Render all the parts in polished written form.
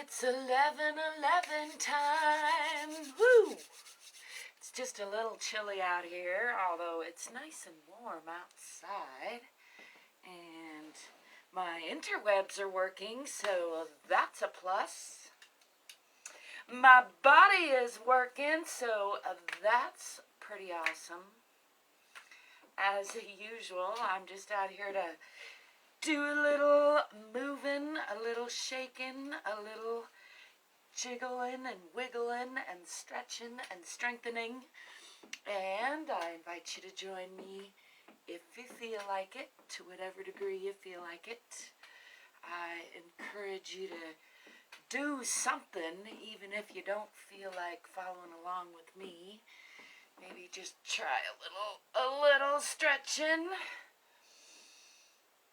It's 11:11 time. Woo! It's just a little chilly out here, although it's nice and warm outside. And my interwebs are working, so that's a plus. My body is working, so that's pretty awesome. As usual, I'm just out here to do a little moving, a little shaking, a little jiggling and wiggling and stretching and strengthening. And I invite you to join me if you feel like it, to whatever degree you feel like it. I encourage you to do something, even if you don't feel like following along with me. Maybe just try a little stretching.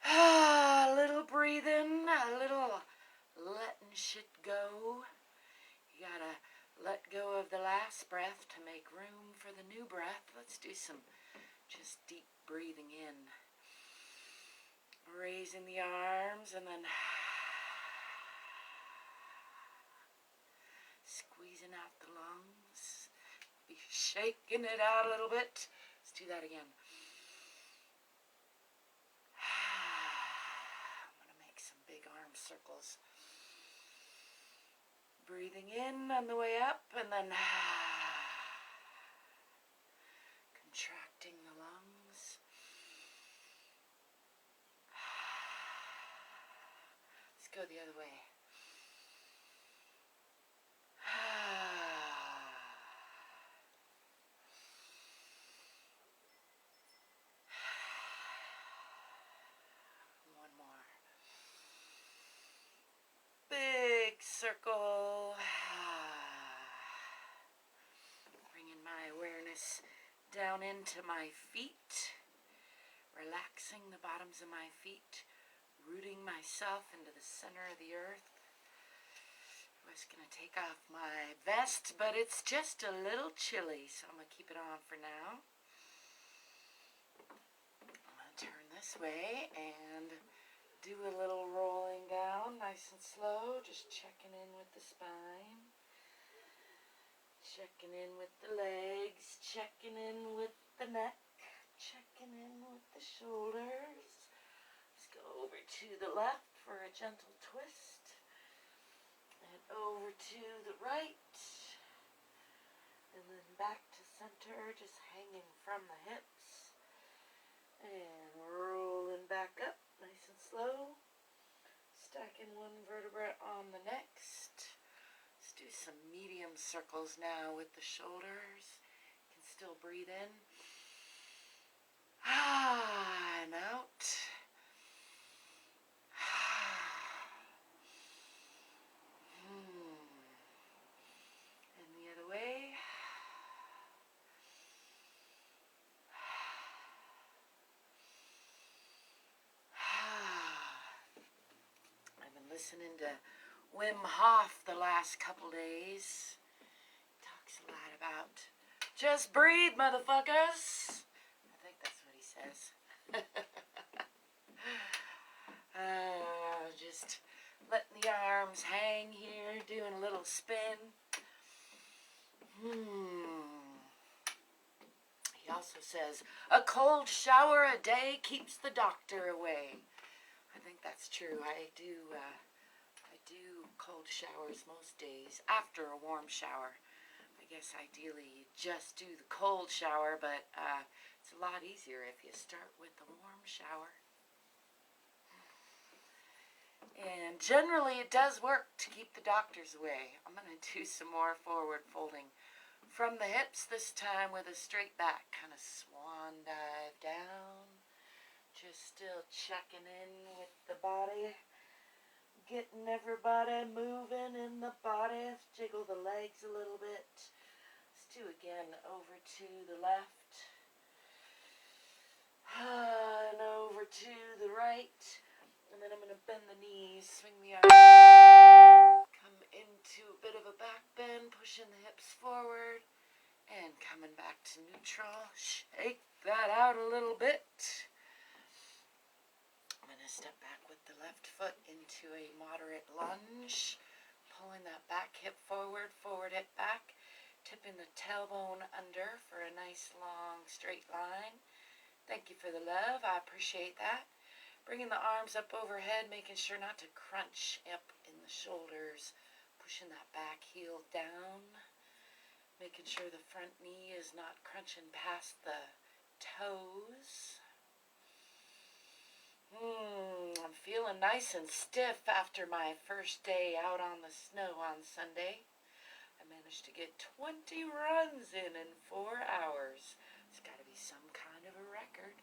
A little breathing, a little letting shit go. You gotta let go of the last breath to make room for the new breath. Let's do some just deep breathing in. Raising the arms and then squeezing out the lungs. Be shaking it out a little bit. Let's do that again. Circles. Breathing in on the way up and then contracting the lungs. Let's go the other way. Circle. Bringing my awareness down into my feet, relaxing the bottoms of my feet, rooting myself into the center of the earth. I was going to take off my vest, but it's just a little chilly, so I'm going to keep it on for now. I'm going to turn this way and do a little rolling down, nice and slow, just checking in with the spine, checking in with the legs, checking in with the neck, checking in with the shoulders. Let's go over to the left for a gentle twist, and over to the right, and then back to center, just hanging from the hips, and rolling back up. Nice and slow, stacking one vertebra on the next. Let's do some medium circles now with the shoulders. You can still breathe in. And out. And the other way. Listening to Wim Hof the last couple days. He talks a lot about just breathe, motherfuckers. I think that's what he says. Just letting the arms hang here, doing a little spin. He also says a cold shower a day keeps the doctor away. I think that's true. I do cold showers most days after a warm shower. I guess ideally you just do the cold shower, but it's a lot easier if you start with the warm shower. And generally it does work to keep the doctors away. I'm going to do some more forward folding from the hips this time with a straight back, kind of swan dive down. Just still checking in with the body, getting everybody moving in the body. Jiggle the legs a little bit. Let's do again over to the left and over to the right. And then I'm going to bend the knees, swing the arms, come into a bit of a back bend, pushing the hips forward and coming back to neutral. Shake that out a little bit. I'm going to step back with the left foot into a moderate lunge, pulling that back hip forward, forward hip back, tipping the tailbone under for a nice long straight line. Thank you for the love, I appreciate that. Bringing the arms up overhead, making sure not to crunch up in the shoulders, pushing that back heel down, making sure the front knee is not crunching past the toes. I'm feeling nice and stiff after my first day out on the snow on Sunday. I managed to get 20 runs in 4 hours. It's got to be some kind of a record.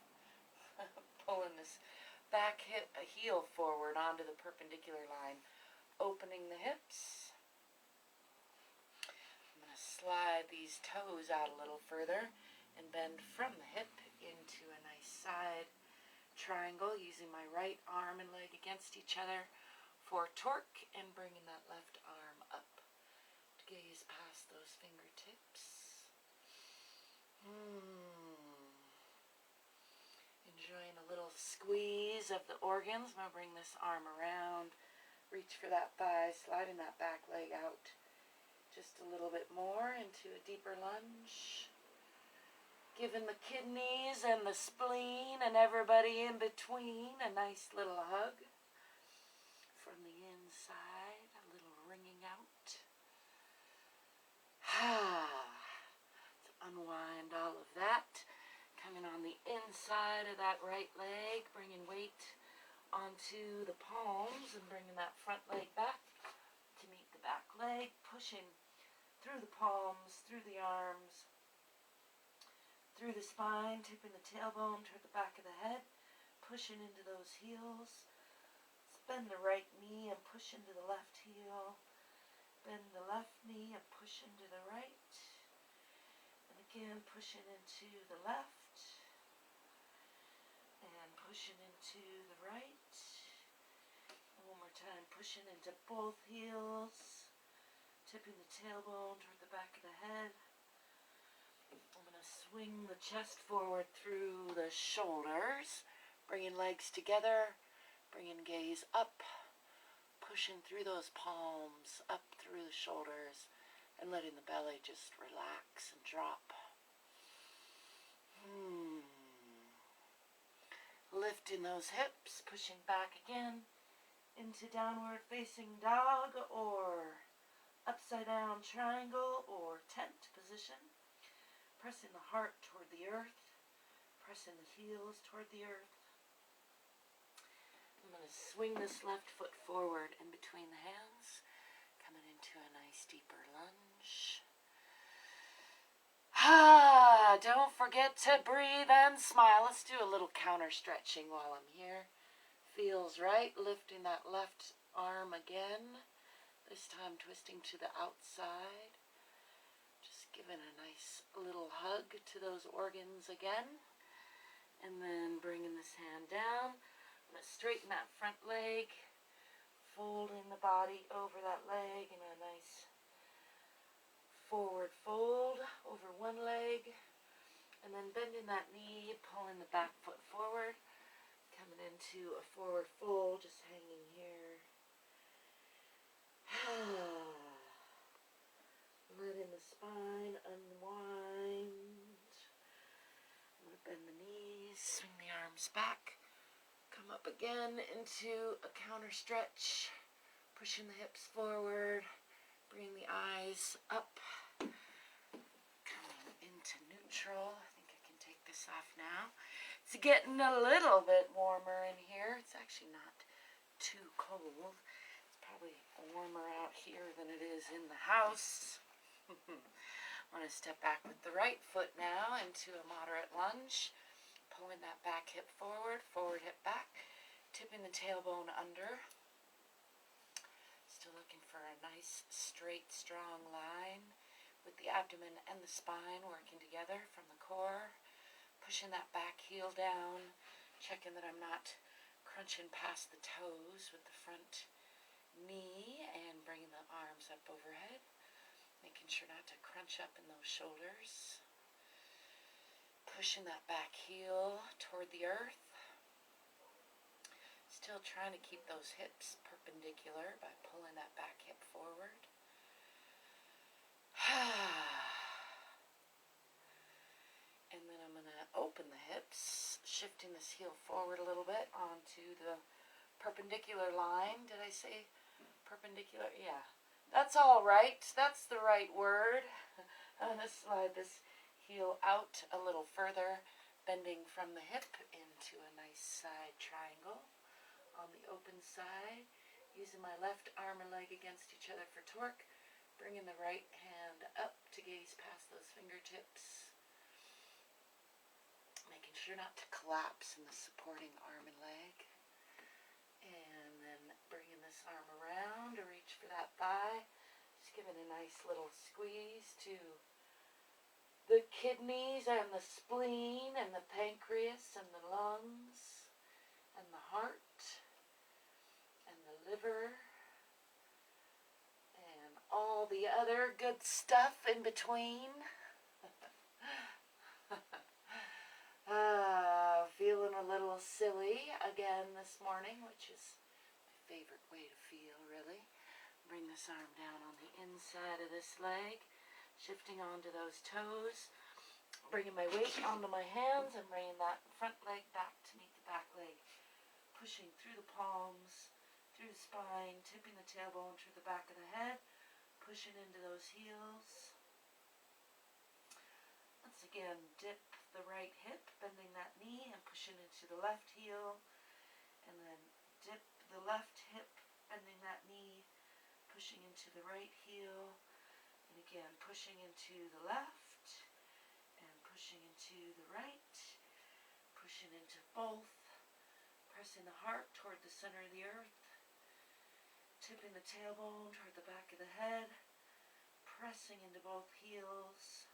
Pulling this back heel forward onto the perpendicular line, opening the hips. I'm going to slide these toes out a little further and bend from the hip into a nice side triangle, using my right arm and leg against each other for torque, and bringing that left arm up to gaze past those fingertips. Enjoying a little squeeze of the organs. I'm going to bring this arm around, reach for that thigh, sliding that back leg out just a little bit more into a deeper lunge. Giving the kidneys and the spleen and everybody in between a nice little hug from the inside, a little wringing out. To unwind all of that. Coming on the inside of that right leg, bringing weight onto the palms and bringing that front leg back to meet the back leg, pushing through the palms, through the arms, through the spine, tipping the tailbone toward the back of the head, pushing into those heels. Bend the right knee and push into the left heel. Bend the left knee and push into the right. And again, pushing into the left. And pushing into the right. And one more time, pushing into both heels. Tipping the tailbone toward the back of the head. I'm going to swing the chest forward through the shoulders, bringing legs together, bringing gaze up, pushing through those palms, up through the shoulders, and letting the belly just relax and drop. Lifting those hips, pushing back again into downward facing dog or upside down triangle or tent position. Pressing the heart toward the earth, pressing the heels toward the earth. I'm going to swing this left foot forward in between the hands, coming into a nice deeper lunge. Don't forget to breathe and smile. Let's do a little counter stretching while I'm here. Feels right, lifting that left arm again, this time twisting to the outside. Giving a nice little hug to those organs again. And then bringing this hand down. I'm going to straighten that front leg. Folding the body over that leg in a nice forward fold over one leg. And then bending that knee, pulling the back foot forward. Coming into a forward fold, just hanging here. Letting the spine unwind. I'm going to bend the knees, swing the arms back, come up again into a counter stretch, pushing the hips forward, bringing the eyes up, coming into neutral. I think I can take this off now. It's getting a little bit warmer in here. It's actually not too cold. It's probably warmer out here than it is in the house. I'm going to step back with the right foot now into a moderate lunge, pulling that back hip forward, forward hip back, tipping the tailbone under. Still looking for a nice, straight, strong line with the abdomen and the spine working together from the core, pushing that back heel down, checking that I'm not crunching past the toes with the front knee, and bringing the arms up overhead. Making sure not to crunch up in those shoulders. Pushing that back heel toward the earth. Still trying to keep those hips perpendicular by pulling that back hip forward. And then I'm going to open the hips, shifting this heel forward a little bit onto the perpendicular line. Did I say perpendicular? Yeah. That's all right. That's the right word. I'm going to slide this heel out a little further, bending from the hip into a nice side triangle on the open side, using my left arm and leg against each other for torque, bringing the right hand up to gaze past those fingertips, making sure not to collapse in the supporting arm and leg, and then bringing this arm around to reach for that thigh, just giving a nice little squeeze to the kidneys and the spleen and the pancreas and the lungs and the heart and the liver and all the other good stuff in between. Feeling a little silly again this morning, which is my favorite way to feel, really. Bring this arm down on the inside of this leg, shifting onto those toes, bringing my weight onto my hands and bringing that front leg back to meet the back leg, pushing through the palms, through the spine, tipping the tailbone through the back of the head, pushing into those heels. Once again, dip the right hip, bending that knee and pushing into the left heel, and then dip the left hip, bending that knee, pushing into the right heel, and again pushing into the left and pushing into the right, pushing into both, pressing the heart toward the center of the earth, tipping the tailbone toward the back of the head, pressing into both heels,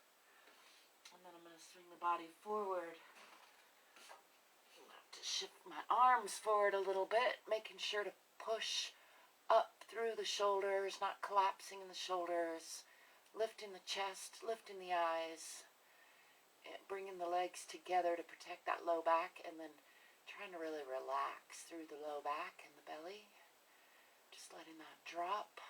and then I'm going to swing the body forward. I'm going to have to shift my arms forward a little bit, making sure to push up through the shoulders, not collapsing in the shoulders, lifting the chest, lifting the eyes, and bringing the legs together to protect that low back, and then trying to really relax through the low back and the belly. Just letting that drop.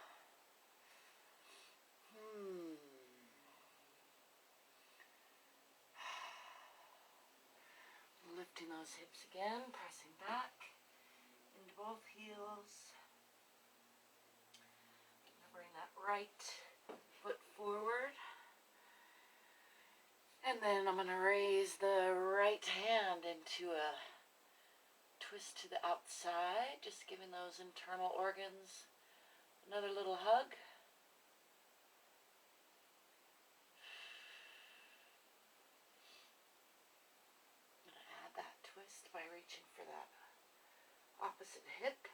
Lifting those hips again, pressing back into both heels. I'm going to bring that right foot forward. And then I'm going to raise the right hand into a twist to the outside, just giving those internal organs another little hug. I'm going to add that twist by reaching for that opposite hip.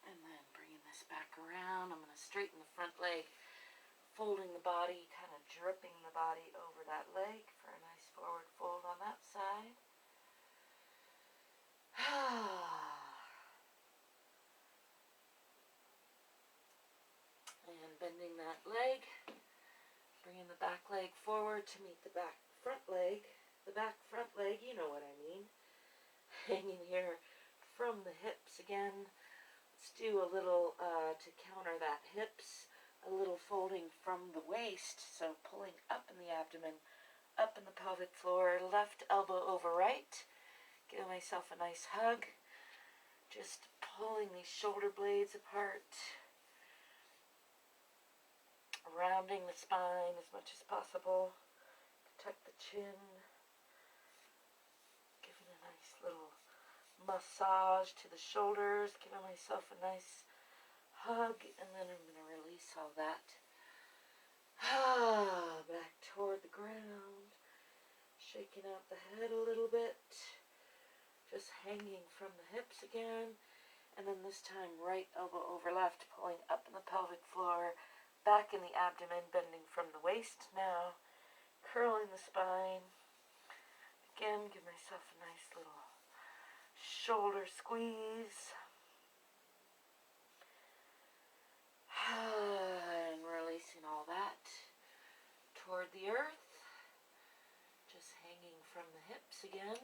And then bringing this back around, I'm going to straighten the front leg, folding the body, kind of dripping the body over that leg for a nice forward fold on that side. And bending that leg, bringing the back leg forward to meet the back front leg. The back front leg, you know what I mean. Hanging here from the hips again. Let's do a little, to counter that hips, a little folding from the waist, so pulling up in the abdomen, up in the pelvic floor, left elbow over right, giving myself a nice hug, just pulling these shoulder blades apart, rounding the spine as much as possible, tuck the chin, giving a nice little massage to the shoulders, giving myself a nice hug, and then I'm going to release all that. Back toward the ground, shaking out the head a little bit, just hanging from the hips again, and then this time right elbow over left, pulling up in the pelvic floor, back in the abdomen, bending from the waist now, curling the spine. Again, give myself a nice little shoulder squeeze. And releasing all that toward the earth. Just hanging from the hips again.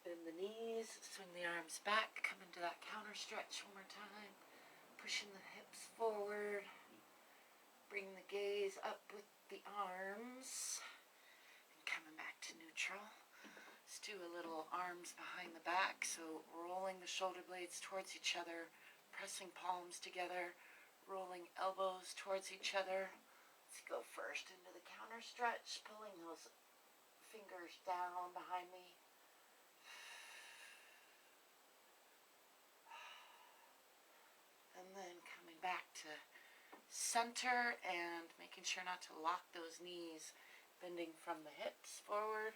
Bend the knees, swing the arms back, come into that counter stretch one more time. Pushing the hips forward. Bring the gaze up with the arms. And coming back to neutral. Let's do a little arms behind the back. So rolling the shoulder blades towards each other. Pressing palms together. Rolling elbows towards each other. Let's go first into the counter stretch. Pulling those fingers down behind me. And then coming back to center and making sure not to lock those knees, bending from the hips forward,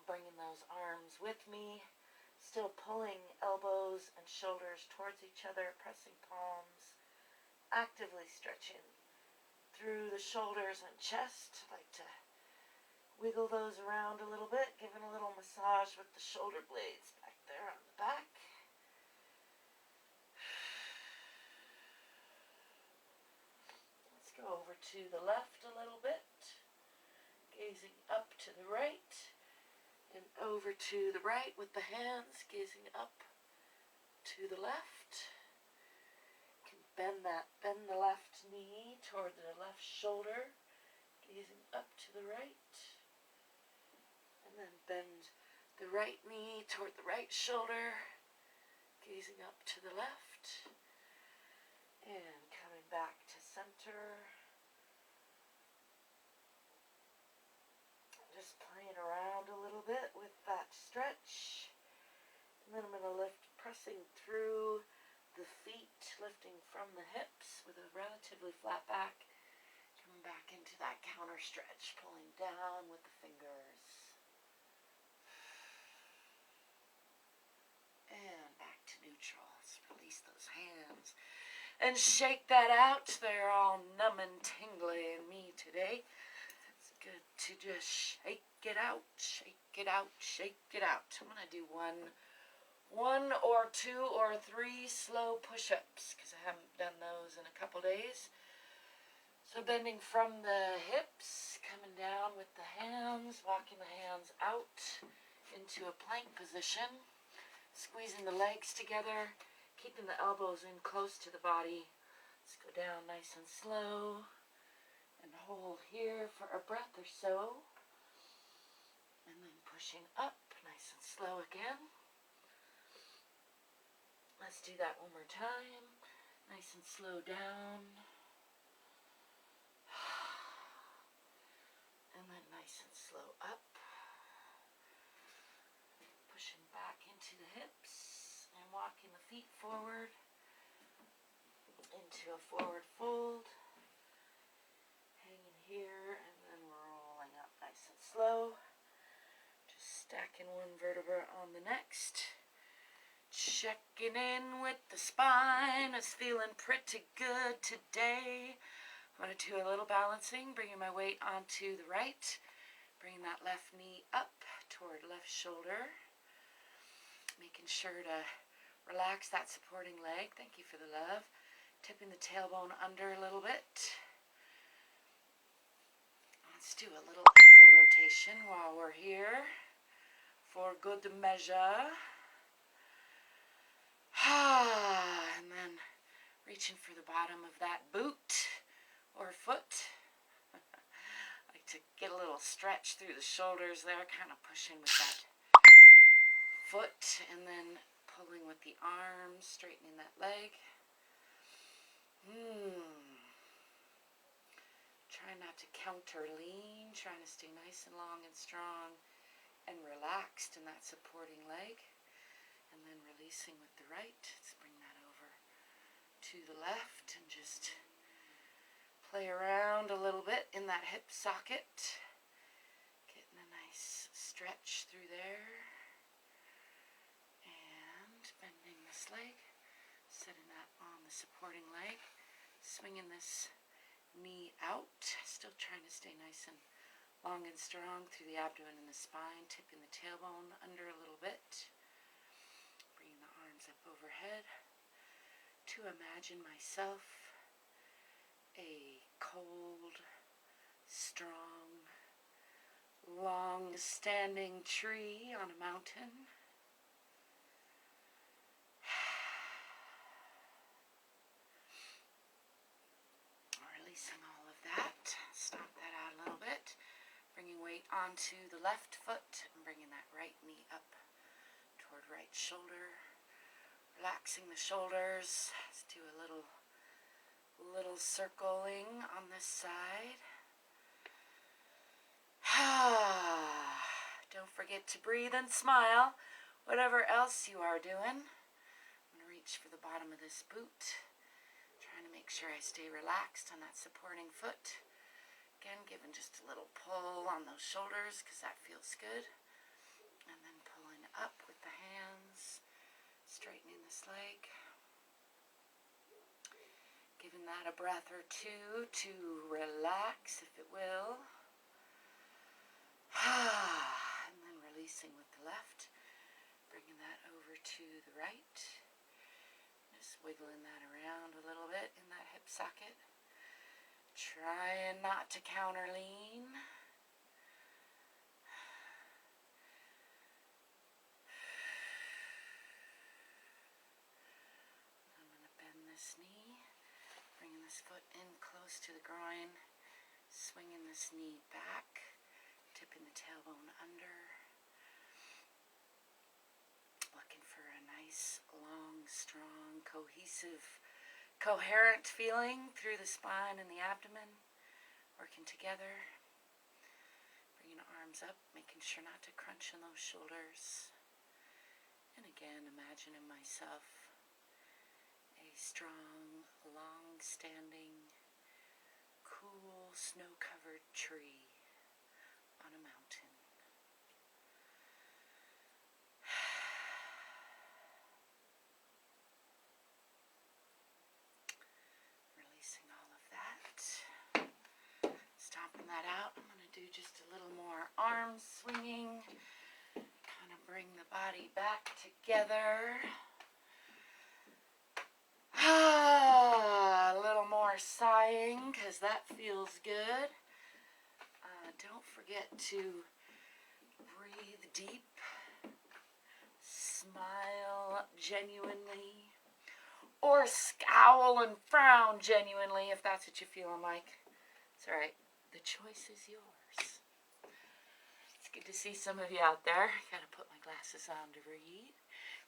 bringing those arms with me, still pulling elbows and shoulders towards each other, pressing palms, actively stretching through the shoulders and chest. I like to wiggle those around a little bit, giving a little massage with the shoulder blades back there on the back. Over to the left a little bit, gazing up to the right, and over to the right with the hands, gazing up to the left. You can bend the left knee toward the left shoulder, gazing up to the right, and then bend the right knee toward the right shoulder, gazing up to the left, and coming back to center. Just playing around a little bit with that stretch. And then I'm going to lift, pressing through the feet, lifting from the hips with a relatively flat back. Coming back into that counter stretch, pulling down with the fingers. And back to neutral. Let's release those hands. And shake that out. They're all numb and tingly in me today. It's good to just shake it out, shake it out, shake it out. I'm going to do one or two or three slow push-ups because I haven't done those in a couple days. So bending from the hips, coming down with the hands, walking the hands out into a plank position, squeezing the legs together, keeping the elbows in close to the body. Let's go down nice and slow and hold here for a breath or so. And then pushing up nice and slow again. Let's do that one more time. Nice and slow down. And then nice and slow up. Pushing back into the hips and walking the feet forward into a forward fold. Hanging here and then rolling up nice and slow. Just stacking one vertebra on the next. Checking in with the spine. It's feeling pretty good today. I'm going to do a little balancing, bringing my weight onto the right. Bringing that left knee up toward left shoulder. Making sure to relax that supporting leg. Thank you for the love. Tipping the tailbone under a little bit. Let's do a little ankle rotation while we're here for good measure. And then reaching for the bottom of that boot or foot. I like to get a little stretch through the shoulders there, kind of pushing with that foot and then pulling with the arms, straightening that leg. Trying not to counter lean, trying to stay nice and long and strong and relaxed in that supporting leg. And then releasing with the right. Let's bring that over to the left and just play around a little bit in that hip socket. Getting a nice stretch through there. And bending this leg. Setting that on the supporting leg. Swinging this knee out. Still trying to stay nice and long and strong through the abdomen and the spine. Tipping the tailbone under a little bit. Bringing the arms up overhead. To imagine myself a cold, strong, long-standing tree on a mountain. Releasing all of that. Stomp that out a little bit. Bringing weight onto the left foot and bringing that right knee up toward right shoulder. Relaxing the shoulders. Let's do a little circling on this side. Don't forget to breathe and smile, whatever else you are doing. I'm going to reach for the bottom of this boot. Trying to make sure I stay relaxed on that supporting foot. Again, giving just a little pull on those shoulders because that feels good. And then pulling up with the hands, straightening this leg. Giving that a breath or two to relax, if it will. And then releasing with the left. Bringing that over to the right. Just wiggling that around a little bit in that hip socket. Trying not to counter lean. I'm going to bend this knee. Bringing this foot in close to the groin, swinging this knee back, tipping the tailbone under, looking for a nice, long, strong, cohesive, coherent feeling through the spine and the abdomen, working together, bringing the arms up, making sure not to crunch in those shoulders, and again, imagining myself a strong, long-standing, cool, snow-covered tree on a mountain. Releasing all of that. Stomping that out. I'm going to do just a little more arm swinging. Kind of bring the body back together. A little more sighing because that feels good. Don't forget to breathe deep, smile genuinely, or scowl and frown genuinely if that's what you're feeling like. It's alright, the choice is yours. It's good to see some of you out there. Gotta put my glasses on to read.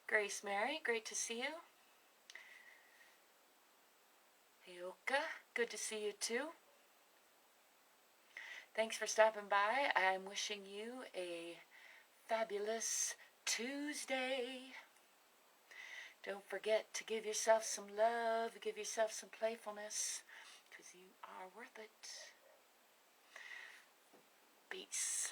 Grace Mary, great to see you. Yoka, good to see you too. Thanks for stopping by. I'm wishing you a fabulous Tuesday. Don't forget to give yourself some love, give yourself some playfulness, because you are worth it. Peace.